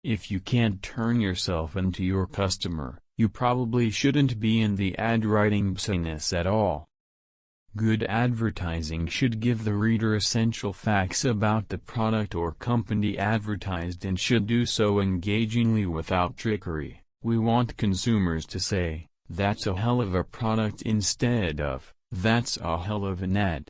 If you can't turn yourself into your customer, you probably shouldn't be in the ad writing business at all. Good advertising should give the reader essential facts about the product or company advertised and should do so engagingly without trickery. We want consumers to say, "That's a hell of a product" instead of, "That's a hell of an ad."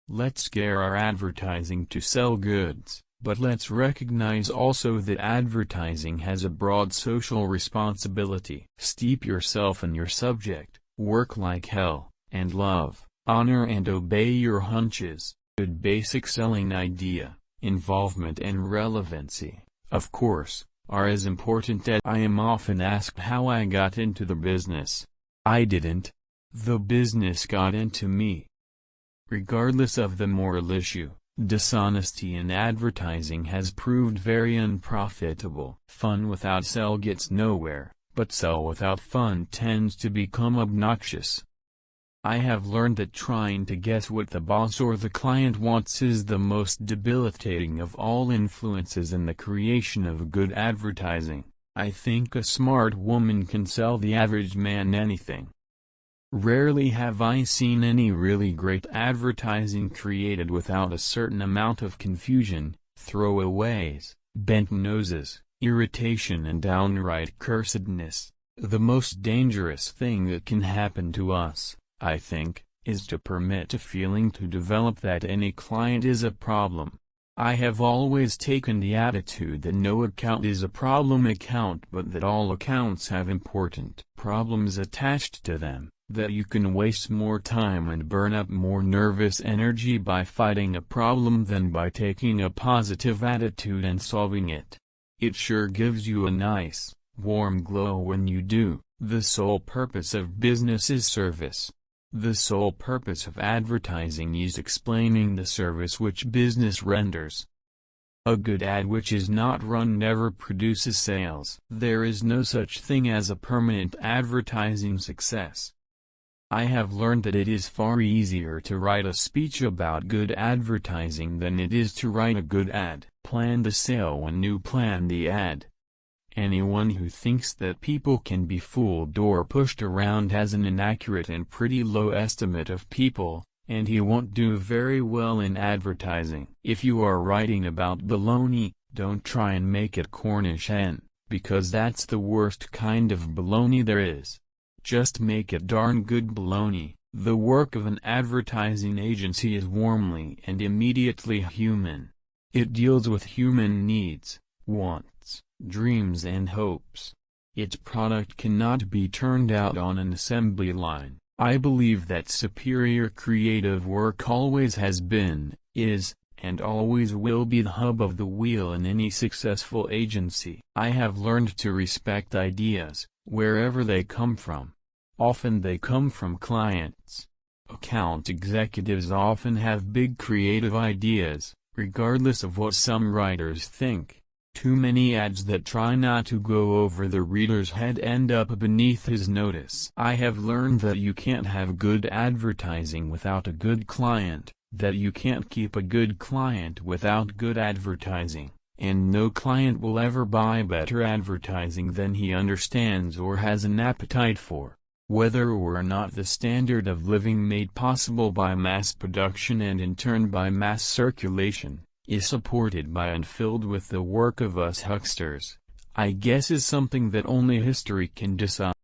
Let's gear our advertising to sell goods, but let's recognize also that advertising has a broad social responsibility. Steep yourself in your subject, work like hell, and love, honor and obey your hunches. Good basic selling idea, involvement and relevancy, of course, are as important as I am often asked how I got into the business. I didn't. The business got into me. Regardless of the moral issue, dishonesty in advertising has proved very unprofitable. Fun without sell gets nowhere, but sell without fun tends to become obnoxious. I have learned that trying to guess what the boss or the client wants is the most debilitating of all influences in the creation of good advertising. I think a smart woman can sell the average man anything. Rarely have I seen any really great advertising created without a certain amount of confusion, throwaways, bent noses, irritation and downright cursedness. The most dangerous thing that can happen to us, I think, is to permit a feeling to develop that any client is a problem. I have always taken the attitude that no account is a problem account but that all accounts have important problems attached to them. That you can waste more time and burn up more nervous energy by fighting a problem than by taking a positive attitude and solving it. It sure gives you a nice, warm glow when you do. The sole purpose of business is service. The sole purpose of advertising is explaining the service which business renders. A good ad which is not run never produces sales. There is no such thing as a permanent advertising success. I have learned that it is far easier to write a speech about good advertising than it is to write a good ad. Plan the sale when you plan the ad. Anyone who thinks that people can be fooled or pushed around has an inaccurate and pretty low estimate of people, and he won't do very well in advertising. If you are writing about baloney, don't try and make it Cornish hen, because that's the worst kind of baloney there is. Just make it darn good baloney. The work of an advertising agency is warmly and immediately human. It deals with human needs, wants, dreams and hopes. Its product cannot be turned out on an assembly line. I believe that superior creative work always has been, is, and always will be the hub of the wheel in any successful agency. I have learned to respect ideas, wherever they come from. Often they come from clients. Account executives often have big creative ideas, regardless of what some writers think. Too many ads that try not to go over the reader's head end up beneath his notice. I have learned that you can't have good advertising without a good client, that you can't keep a good client without good advertising, and no client will ever buy better advertising than he understands or has an appetite for. Whether or not the standard of living made possible by mass production and in turn by mass circulation, is supported by and filled with the work of us hucksters, I guess is something that only history can decide.